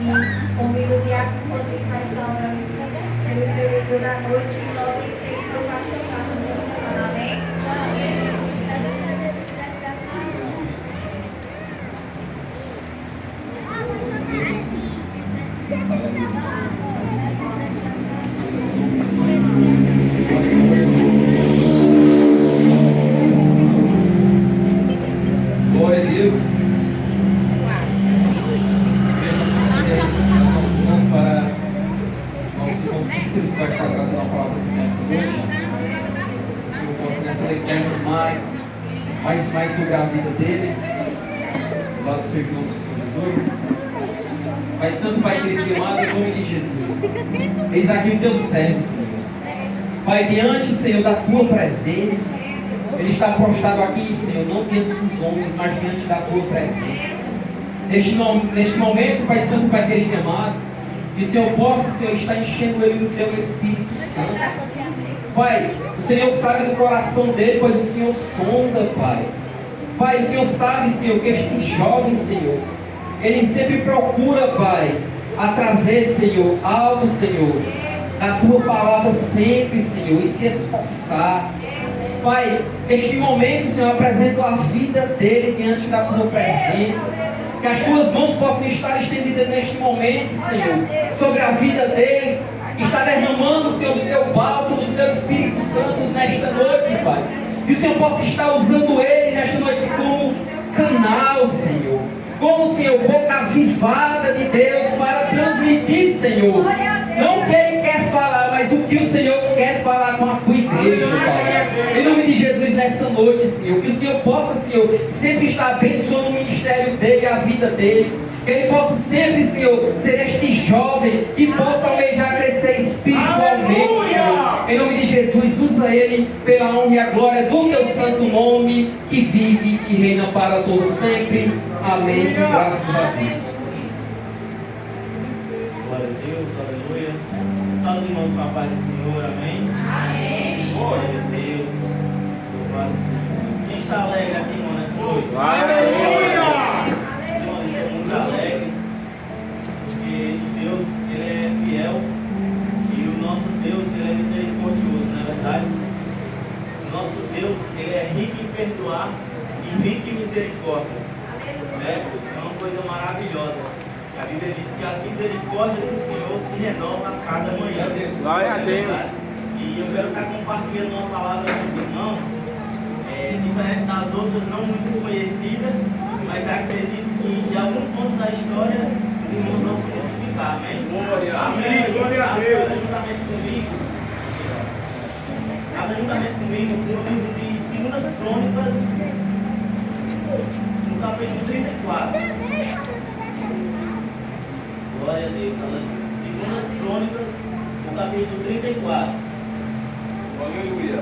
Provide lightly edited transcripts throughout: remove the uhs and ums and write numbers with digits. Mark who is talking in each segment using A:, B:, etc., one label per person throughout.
A: convido o diácono Rodrigo para esta hora pelo período da noite e logo em seguida o pastor Carlos. Amém?
B: Glória a Deus. Vamos para nosso irmão Cícero, que vai estar trazendo a palavra do Senhor essa noite. Que o Senhor possa nessa leitura mais lugar a vida dele, do lado do seu irmão do Senhor Jesus. Pai Santo, Pai querido e amado, em nome de Jesus. Eis aqui o teu servo, Senhor. Pai, diante, Senhor, da tua presença, ele está prostrado aqui, Senhor, não diante dos homens, mas diante da tua presença. Neste momento, Pai Santo, Pai querido e amado, que o Senhor possa, Senhor, estar enchendo ele do teu Espírito Santo. Pai, o Senhor sabe do coração dele, pois o Senhor sonda, Pai. Pai, o Senhor sabe, Senhor, que este jovem, Senhor, ele sempre procura, Pai, a trazer, Senhor, algo, Senhor, da tua palavra sempre, Senhor, e se esforçar. Pai, neste momento, Senhor, apresento a vida dele diante da tua presença. Que as tuas mãos possam estar estendidas neste momento, Senhor, sobre a vida dele. Está derramando, Senhor, do teu bálsamo, do teu Espírito Santo nesta noite, Pai. Que o Senhor possa estar usando ele nesta noite como canal, Senhor. Como, Senhor, boca avivada de Deus para transmitir, Senhor. Não o que ele quer falar, mas o que o Senhor quer falar com a tua igreja, Pai. Em nome de Jesus, nessa noite, Senhor, que o Senhor possa, Senhor, sempre estar abençoando o ministério dele e a vida dele. Que ele possa sempre, Senhor, ser este jovem que possa almejar crescer espiritualmente, Senhor. Em nome de Jesus, usa ele pela honra e a glória do teu santo nome, que vive e reina para todos sempre. Amém. Graças a Deus.
C: Glória a Deus, aleluia. Só os irmãos com a paz do Senhor, amém?
A: Amém.
C: Glória a Deus. Louvado seja Deus. Quem está alegre aqui, irmão, nessa noite?
D: Aleluia!
C: Irmãos, estou muito alegre, porque esse Deus, ele é fiel e o nosso Deus, ele é misericordioso, não é verdade? O nosso Deus, ele é rico em perdoar e rico em misericórdia. Isso é uma coisa maravilhosa. A Bíblia diz que as misericórdias do Senhor se renovam a cada manhã.
D: Glória a Deus.
C: E eu quero estar compartilhando uma palavra com os irmãos, diferente das outras, não muito conhecida, mas acredito que em algum ponto da história os irmãos vão se identificar. Amém?
D: Amém. Glória a Deus.
C: Abra juntamente comigo no livro de 2 Crônicas, no capítulo 34. Glória a Deus, aleluia. 2 Crônicas, no capítulo 34.
D: Aleluia.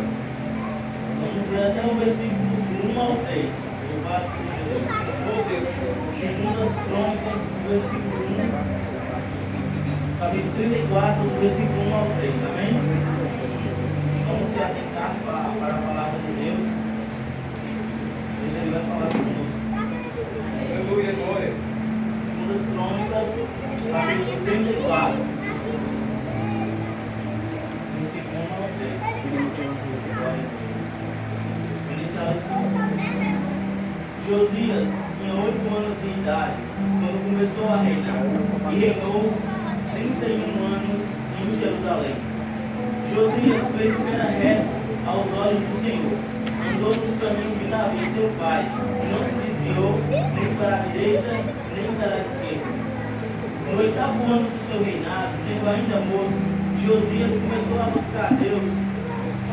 C: Vamos ler até o versículo 1 ao 3. Louvado seja Deus.
D: Oh, Deus.
C: 2 Crônicas, do versículo 1, capítulo 34, do versículo 1 ao 3. Amém? Vamos se atentar para a palavra de Deus. Deus, ele vai falar conosco.
D: Aleluia, glória.
C: 2 Crônicas, capítulo 34, versículo 1 ao 3. Glória a Deus. Inicial a leitura. Josias tinha 8 anos de idade quando começou a reinar e reinou 31 anos em Jerusalém. Josias fez o que era reto aos olhos do Senhor, andou nos caminhos de Davi, seu pai, e não se desviou nem para a direita nem para a esquerda. No 8º ano do seu reinado, sendo ainda moço, Josias começou a buscar Deus.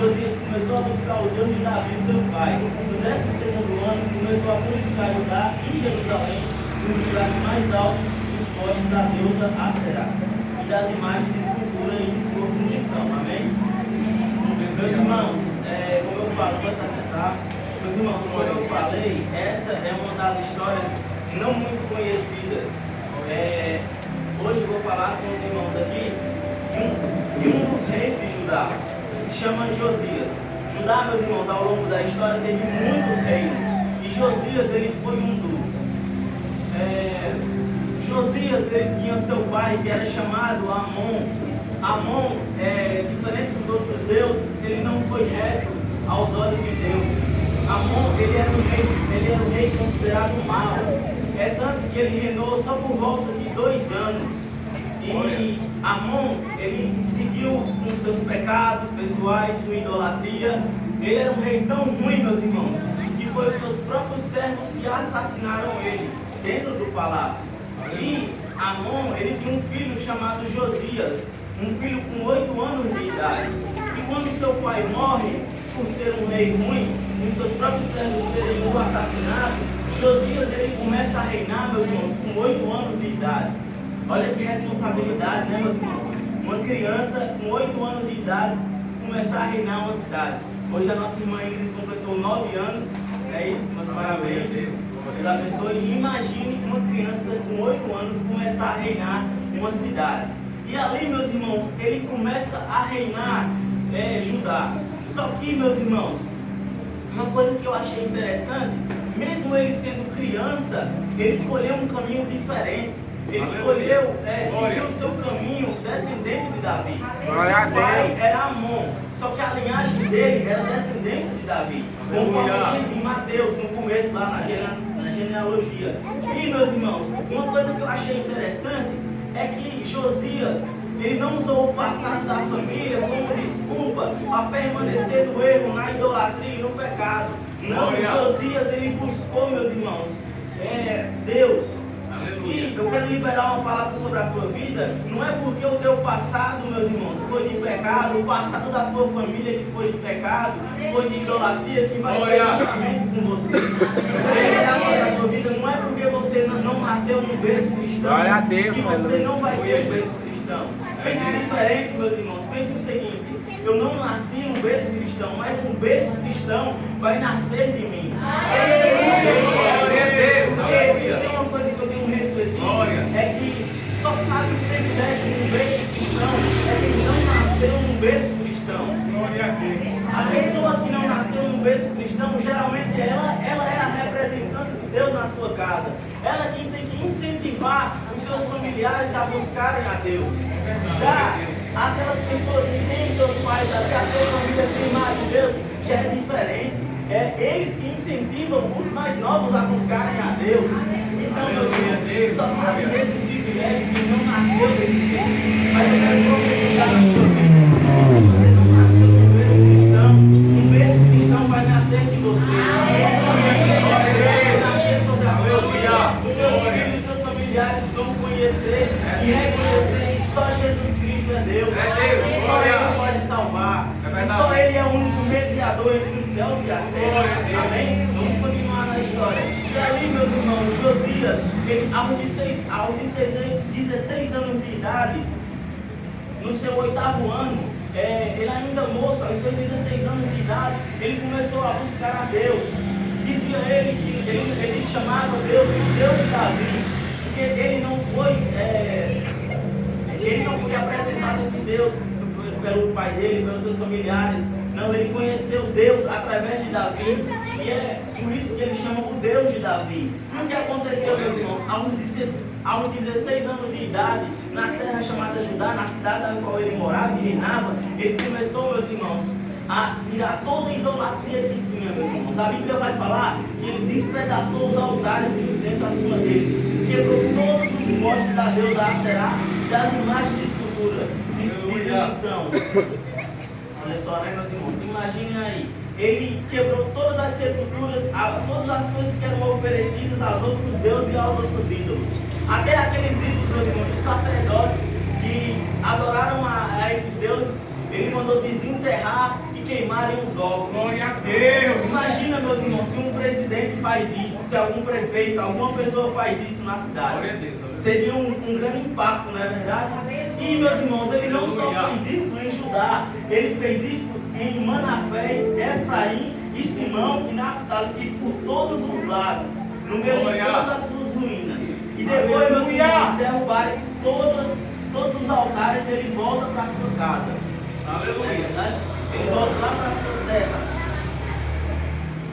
C: Josias começou a buscar o Deus de Davi, seu pai. No 12º ano, começou a purificar Judá e Jerusalém nos lugares mais altos dos postes da deusa Aserá e das imagens de escultura e de sua fundição. Amém? Meus irmãos, como eu falo, pode se assentar. Meus irmãos, como eu falei, essa é uma das histórias não muito conhecidas. Hoje eu vou falar com os irmãos aqui de um dos reis de Judá, que se chama Josias. Judá, meus irmãos, ao longo da história teve muitos reis, e Josias ele foi um dos. Josias ele tinha seu pai, que era chamado Amon. Amon, diferente dos outros deuses, ele não foi reto aos olhos de Deus. Amon, ele era um rei considerado mau. É tanto que ele reinou só por volta de 2 anos. E Amon, ele seguiu com seus pecados pessoais, sua idolatria. Ele era um rei tão ruim, meus irmãos, que foi os seus próprios servos que assassinaram ele dentro do palácio. E Amon, ele tinha um filho chamado Josias, um filho com 8 anos de idade. E quando seu pai morre, por ser um rei ruim, e seus próprios servos terem o assassinado, Josias ele começa a reinar, meus irmãos, com 8 anos de idade. Olha que responsabilidade, né, meus irmãos? Uma criança com 8 anos de idade começar a reinar uma cidade. Hoje a nossa irmã Ingrid completou 9 anos, é isso, meus parabéns. Deus abençoe. E imagine uma criança com 8 anos começar a reinar uma cidade. E ali, meus irmãos, ele começa a reinar Judá. Só que, meus irmãos, uma coisa que eu achei interessante, mesmo ele sendo criança, ele escolheu um caminho diferente. Ele escolheu seguir o seu caminho descendente de Davi. Seu pai era Amon, só que a linhagem dele era descendência de Davi. Conforme diz em Mateus, no começo, lá na genealogia. E, meus irmãos, uma coisa que eu achei interessante é que Josias, ele não usou o passado da família como desculpa para permanecer no erro, na idolatria e no pecado. Não, Josias, ele buscou, meus irmãos, Deus. E eu quero liberar uma palavra sobre a tua vida. Não é porque o teu passado, meus irmãos, foi de pecado, o passado da tua família que foi de pecado, foi de idolatria, que vai ser justamente com você. Eu quero liberar sobre a tua vida. Não é porque você não nasceu num berço cristão que você não vai ter um berço cristão. Pense diferente, meus irmãos. Pense o seguinte: eu não nasci num berço cristão, mas um berço cristão vai nascer de mim. Tem uma coisa que eu tenho refletido, é que só sabe o privilégio de um berço cristão é quem não nasceu num berço cristão. A pessoa que não nasceu num berço cristão, geralmente ela é a representante de Deus na sua casa. Ela é quem tem que incentivar os seus familiares a buscarem a Deus. Já aquelas pessoas que têm seus pais, até a sua família queimar de Deus, já é diferente. É eles que incentivam os mais novos a buscarem a Deus. Então, meu Deus, só sabe desse privilégio que não nasceu desse Deus. Mas eu quero profetizar na sua vida. Se você não nasceu no berço cristão vai nascer de você. Vai nascer sobre a sua vida. Os seus filhos e seus familiares vão conhecer e reconhecer que só Jesus Cristo é Deus. Só Ele pode salvar. E só Ele é o único mediador entre os céus e a terra. Amém? Vamos continuar na história. E ali, meus irmãos, Josias, ele, aos 16 anos de idade, no seu 8º ano, ele ainda moço, aos seus 16 anos de idade, ele começou a buscar a Deus. Dizia ele que ele chamava Deus de Deus de Davi, porque ele não foi apresentado a esse Deus pelo pai dele, pelos seus familiares. Não, ele conheceu Deus através de Davi, e é por isso que ele chama o Deus de Davi. E o que aconteceu, meus irmãos? Aos 16 anos de idade, na terra chamada Judá, na cidade na qual ele morava e reinava, ele começou, meus irmãos, a tirar toda a idolatria que tinha, meus irmãos. A Bíblia vai falar que ele despedaçou os altares de incenso acima deles, quebrou todos os postes da deusa Aserá, das imagens de escultura, de fundição. Olha só, né, meus irmãos? Imaginem aí. Ele quebrou todas as sepulturas, todas as coisas que eram oferecidas aos outros deuses e aos outros ídolos. Até aqueles ídolos, meus irmãos, os sacerdotes que adoraram a esses deuses, ele mandou desenterrar e queimarem os ossos.
D: Glória a Deus!
C: Imagina, meus irmãos, se um presidente faz isso, se algum prefeito, alguma pessoa faz isso na cidade.
D: Glória a Deus!
C: Seria um grande impacto, não é verdade? E, meus irmãos, ele não só fez isso em Judá, ele fez isso em Manasés, Efraim e Simão e Naftali, e por todos os lados, no meio de todas as suas ruínas. E depois, meus irmãos, derrubarem todos os altares, ele volta para a sua casa.
D: Aleluia!
C: Ele volta lá para a sua terra.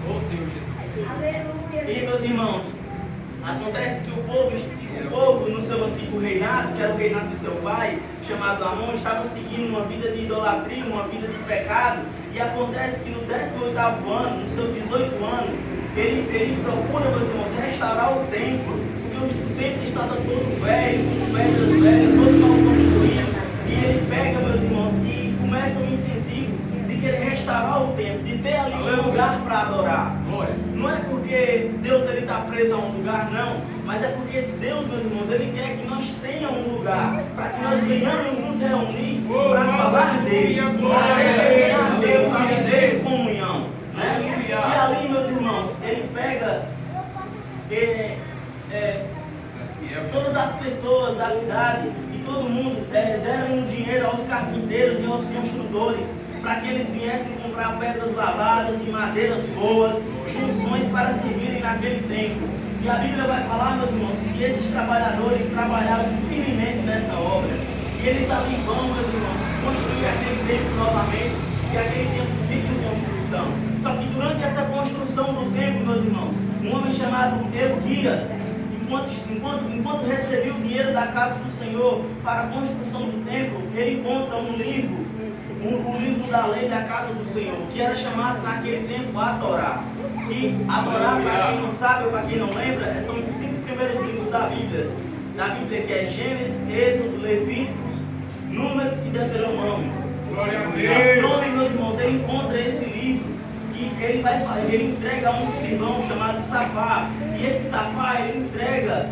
D: Ô Senhor Jesus!
A: Aleluia.
C: E, meus irmãos, acontece que o povo no seu antigo o reinado, que era o reinado de seu pai, chamado Amon, estava seguindo uma vida de idolatria, uma vida de pecado. E acontece que no 18º ano, no seu 18 ano, ele procura, meus irmãos, restaurar o templo, porque o templo estava todo velho, com pedras velhas, todo mal construído. E ele pega, meus irmãos, e começa um incentivo de querer restaurar o templo, de ter ali um lugar para adorar. Não é porque Deus está preso a um lugar, não, mas é porque Deus, meus irmãos, Ele quer que nós tenhamos um lugar, para que nós venhamos nos reunir para falar dele, para testemunhar dele, para viver comunhão. Né? E ali, meus irmãos, ele pega todas as pessoas da cidade e todo mundo deram dinheiro aos carpinteiros e aos construtores para que eles viessem comprar pedras lavadas e madeiras boas, junções para servirem naquele tempo. E a Bíblia vai falar, meus irmãos, que esses trabalhadores trabalharam firmemente nessa obra. E eles ali vão, meus irmãos, construir aquele templo novamente, e aquele templo fica em construção. Só que durante essa construção do templo, meus irmãos, um homem chamado Euquias, enquanto recebia o dinheiro da casa do Senhor para a construção do templo, ele encontra um livro, o livro da lei da casa do Senhor, que era chamado naquele tempo a Torá. E a Torá, para quem não sabe ou para quem não lembra, são os 5 primeiros livros da Bíblia, que é Gênesis, Êxodo, Levíticos, Números e Deuteronômio. Esse homem, meus irmãos, ele encontra esse livro e ele entrega a um escrivão chamado Safá. E esse Safá, ele entrega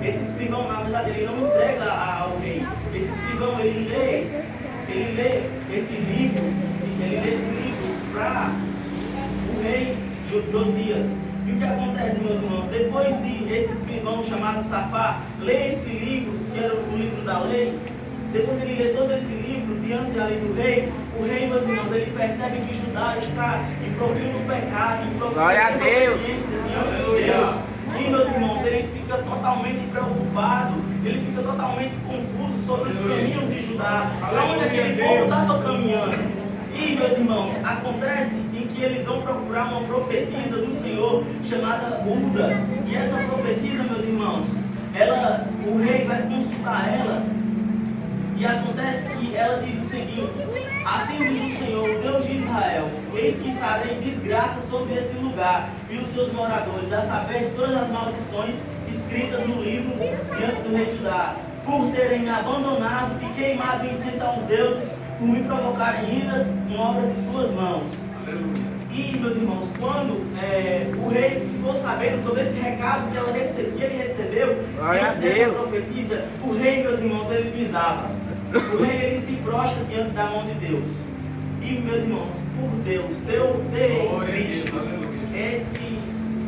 C: esse escrivão, na verdade, ele não entrega ao rei. Esse escrivão, ele lê esse livro para o rei Josias. E o que acontece, meus irmãos? Depois de esse escrivão chamado Safá ler esse livro, que era o livro da lei, depois de ele ler todo esse livro diante ali do rei, o rei, meus irmãos, ele percebe que Judá está em profundo pecado, em profundo desobediência diante de Deus. E, meus irmãos, ele fica totalmente preocupado, ele fica totalmente confuso sobre os caminhos de Judá, para onde aquele povo estava caminhando. E, meus irmãos, acontece em que eles vão procurar uma profetisa do Senhor chamada Uda. E essa profetisa, meus irmãos, o rei vai consultar ela. E acontece que ela diz o seguinte: assim diz o Senhor, Deus de Israel, eis que trarei desgraça sobre esse lugar e os seus moradores, a saber todas as maldições escritas no livro diante do rei de Judá, por terem me abandonado e queimado incenso aos deuses, por me provocarem iras com obras de suas mãos. Aleluia. E, meus irmãos, quando o rei ficou sabendo sobre esse recado que ele recebeu, diante dessa profetisa, o rei, meus irmãos, ele desaba. O rei, ele se prostra diante da mão de Deus. E, meus irmãos, por Deus, ter visto esse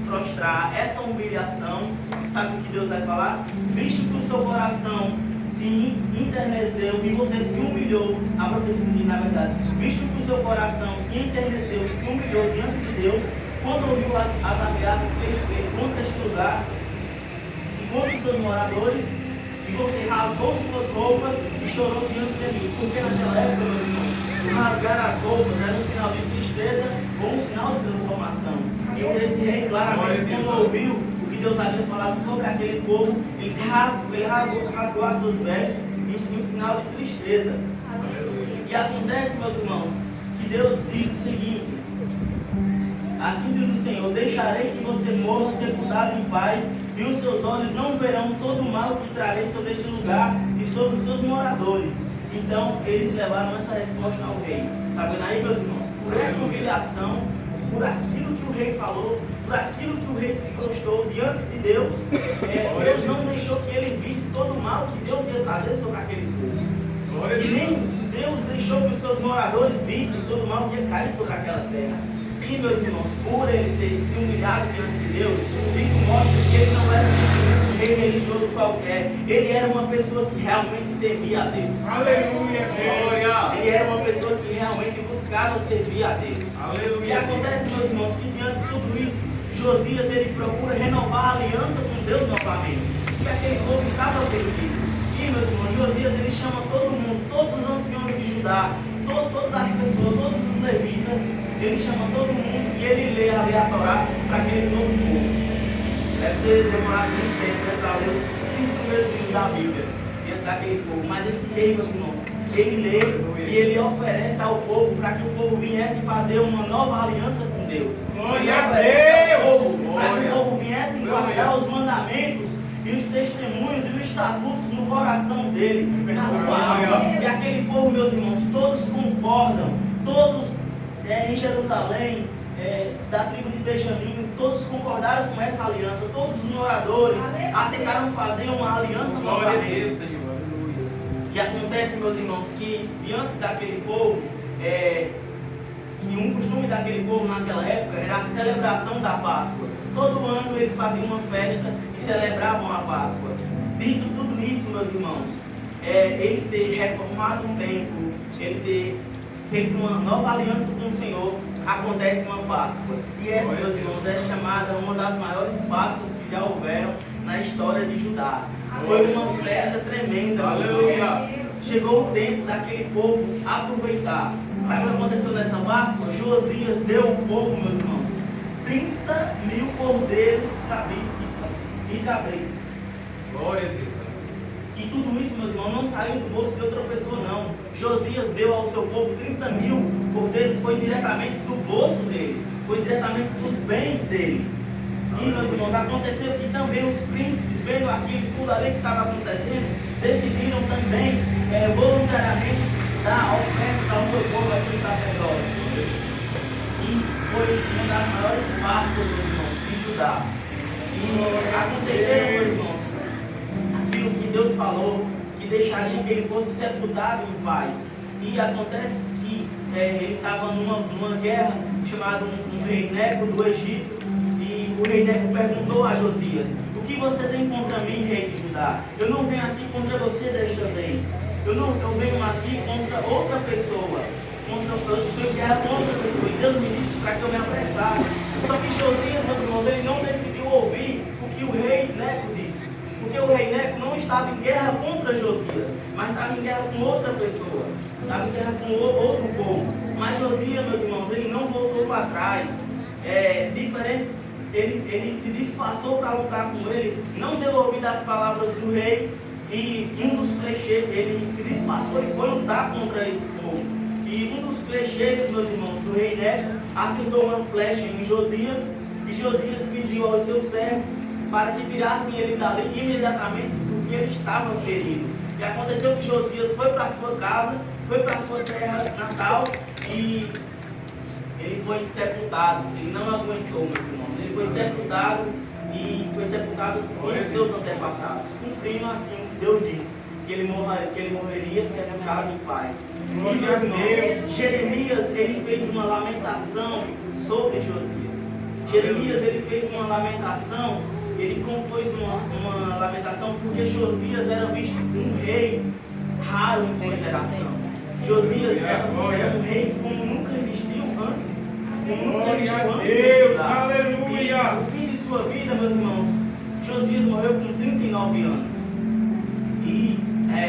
C: prostrar, essa humilhação, sabe o que Deus vai falar? Visto que o seu coração se enterneceu e você se humilhou, a profetisa diz, na verdade, visto que o seu coração se enterneceu e se humilhou diante de Deus, quando ouviu as ameaças que ele fez contra este lugar e contra os seus moradores, e você rasgou suas roupas e chorou diante de mim, porque naquela época, meus irmãos, rasgar as roupas era um sinal de tristeza ou um sinal de transformação. E esse rei, claramente, quando ouviu o que Deus havia falado sobre aquele povo, ele rasgou as suas vestes em sinal de tristeza. E acontece, meus irmãos, que Deus diz o seguinte: assim diz o Senhor, deixarei que você morra sepultado em paz, e os seus olhos não verão todo o mal que trarei sobre este lugar e sobre os seus moradores. Então eles levaram essa resposta ao rei. Está vendo aí, meus irmãos? Por essa humilhação, por aquilo que o rei falou, por aquilo que o rei se prostrou diante de Deus, Deus não deixou que ele visse todo o mal que Deus ia trazer sobre aquele povo. E nem Deus deixou que os seus moradores vissem todo o mal que ia cair sobre aquela terra. E, meus irmãos, por ele ter se humilhado diante de Deus, isso mostra que ele não era um rei religioso qualquer. Ele era uma pessoa que realmente temia a Deus.
D: Aleluia, Deus.
C: Ele era uma pessoa que realmente buscava servir a Deus. Aleluia. E acontece, meus irmãos, que diante de tudo isso, Josias, ele procura renovar a aliança com Deus novamente, porque aquele povo estava perdido. E, meus irmãos, Josias, ele chama todo mundo, todos os anciões de Judá, todas as pessoas, todos os levitas, ele chama todo mundo e ele lê ali a Torá para aquele novo povo. Deve ter demorado muito tempo para ler os 5 primeiros livros da Bíblia dentro daquele povo. Mas esse rei, meus irmãos, ele lê e ele oferece ao povo para que o povo viesse fazer uma nova aliança com Deus.
D: Glória a Deus!
C: Para que o povo viesse guardar os mandamentos e os testemunhos e os estatutos no coração dele, na sua alma. E aquele povo, meus irmãos, todos concordam, todos em Jerusalém, da tribo de Benjamim, todos concordaram com essa aliança, todos os moradores aceitaram fazer uma aliança novamente. E acontece, meus irmãos, que diante daquele povo, que um costume daquele povo naquela época era a celebração da Páscoa. Todo ano eles faziam uma festa e celebravam a Páscoa. Dito tudo isso, meus irmãos, ele ter reformado o templo, ele ter feito uma nova aliança com o Senhor, acontece uma Páscoa. E essa, meus irmãos, é chamada uma das maiores Páscoas que já houveram na história de Judá. Foi uma festa tremenda. Aleluia! Chegou o tempo daquele povo aproveitar. Sabe o que aconteceu nessa Páscoa? Josias deu ao povo, meus irmãos, 30.000 cordeiros e cabritos.
B: Glória a Deus.
C: E tudo isso, meus irmãos, não saiu do bolso de outra pessoa, não. Josias deu ao seu povo 30.000 cordeiros, foi diretamente do bolso dele, foi diretamente dos bens dele. E, meus irmãos, aconteceu que também os príncipes, vendo aquilo, tudo ali que estava acontecendo, decidiram também voluntariamente dar ofertas ao seu povo, ao seu sacerdote. E foi uma das maiores Páscoas, meus irmãos, de Judá. E aconteceu, meus irmãos, aquilo que Deus falou, que deixaria que ele fosse sepultado em paz. E acontece que ele estava numa guerra chamada um rei Neco do Egito. E o rei Neco perguntou a Josias: o que você tem contra mim, rei de Judá? Eu não venho aqui contra você desta vez. Eu venho aqui contra outra pessoa. Eu guerra contra outra pessoa. E Deus me disse para que eu me apressasse. Só que Josias, meus irmãos, ele não decidiu ouvir o que o rei Neco disse. Porque o rei Neco não estava em guerra contra Josias, mas estava em guerra com outra pessoa. Estava em guerra com outro povo. Mas Josias, meus irmãos, ele não voltou para trás. Diferente, ele se disfarçou para lutar com ele, não deu ouvido às palavras do rei. E um dos flecheiros, ele se disfarçou e foi lutar contra esse povo. E um dos flecheiros, meus irmãos, do rei Neco, acertou uma flecha em Josias. E Josias pediu aos seus servos para que tirassem ele dali imediatamente, porque ele estava ferido. E aconteceu que Josias foi para a sua casa, foi para a sua terra natal e ele foi sepultado. Ele não aguentou, meus irmãos. Ele foi sepultado e foi sepultado com os seus antepassados, cumprindo assim o que Deus disse, que ele morreria sepultado em paz. E, meus irmãos, Jeremias, ele fez uma lamentação sobre Josias. Jeremias, ele fez uma lamentação, ele compôs uma lamentação porque Josias era visto um rei raro em sua geração. Josias era um rei como nunca existiu antes. Como nunca existiu antes de Judá.
D: Aleluia!
C: E no fim de sua vida, meus irmãos, Josias morreu com 39 anos. E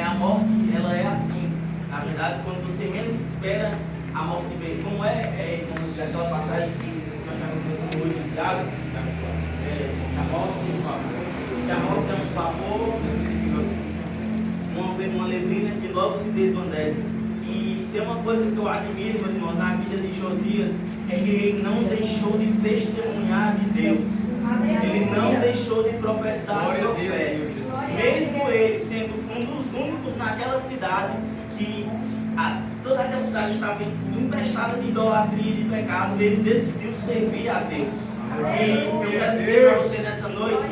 C: a morte, ela é assim. Na verdade, quando você menos espera, a morte vem. Como como aquela passagem que nós estamos hoje de Tiago, a morte é um vapor, uma neblina que logo se desvanece. E tem uma coisa que eu admiro, meus irmãos, na vida de Josias, é que ele não deixou de testemunhar de Deus. Ele não deixou de professar a sua fé. Mesmo ele sendo um dos únicos naquela cidade que toda aquela cidade estava empestada de idolatria e de pecado, ele decidiu servir a Deus. E eu quero dizer para você nessa noite,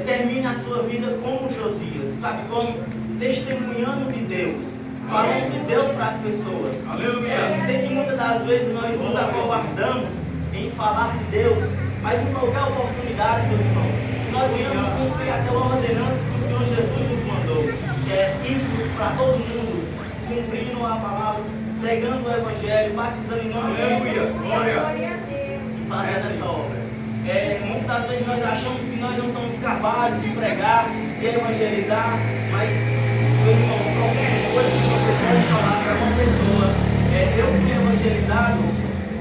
C: termine a sua vida como Josias, sabe como? Testemunhando de Deus, falando de Deus para as pessoas. Aleluia! Sei que muitas das vezes nós nos acovardamos em falar de Deus, mas em qualquer oportunidade, meus irmãos, nós venhamos cumprir aquela ordenança que o Senhor Jesus nos mandou, que é ir para todo mundo, cumprindo a palavra, pregando o Evangelho, batizando em nome de Jesus.
A: Glória a Deus.
C: E fazendo essa obra. Muitas das vezes nós achamos que nós não somos capazes de pregar, de evangelizar, mas, meus irmãos, qualquer coisa que você pode falar para uma pessoa, eu fui evangelizado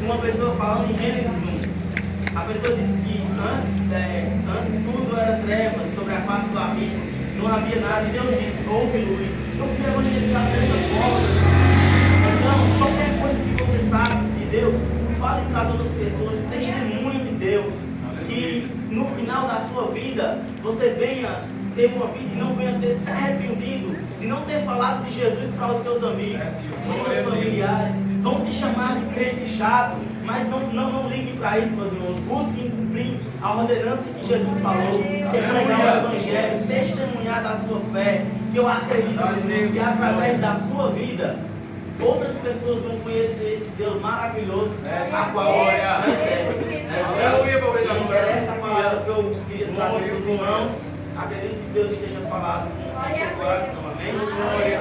C: uma pessoa falando em Gênesis 1. A pessoa disse que antes tudo era trevas sobre a face do abismo, não havia nada, e Deus disse, houve luz. Eu fui evangelizado dessa forma. Então, qualquer coisa que você sabe de Deus, fale para as outras pessoas, testemunhe de Deus, que no final da sua vida, você venha ter uma vida e não venha ter se arrependido de não ter falado de Jesus para os seus amigos, para os seus familiares. Vão te chamar de crente chato, mas não ligue para isso, meus irmãos. Busquem cumprir a ordenança que Jesus falou, que é pregar o Evangelho, testemunhar da sua fé, que eu acredito, meus irmãos, que através da sua vida, outras pessoas vão conhecer esse Deus maravilhoso, a qual nós servemos. Essa palavra que eu queria trazer para os irmãos, acredito que Deus esteja falando com o seu coração, amém? Glória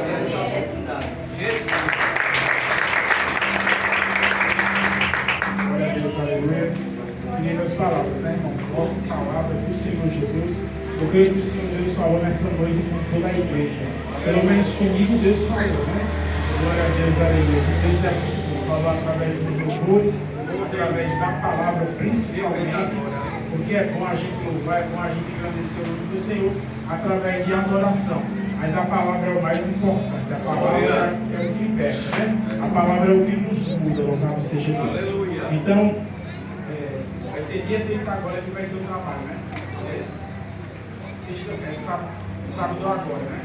C: a Deus,
D: aleluia. Lindas palavras, né, irmão? Boas palavras do Senhor Jesus. Eu creio que o Senhor Deus falou nessa noite com toda a igreja. Pelo menos comigo Deus falou, né? Glória a Deus, aleluia. Deus falou através dos louvores, através da palavra principalmente, porque é bom a gente louvar, é bom a gente agradecer o nome do Senhor através de adoração. Mas a palavra é o mais importante, a palavra é o que liberta, né? A palavra é o que nos muda, louvado seja Deus. Então, vai ser dia 30 agora que vai ter o trabalho, né? Sábado agora, né?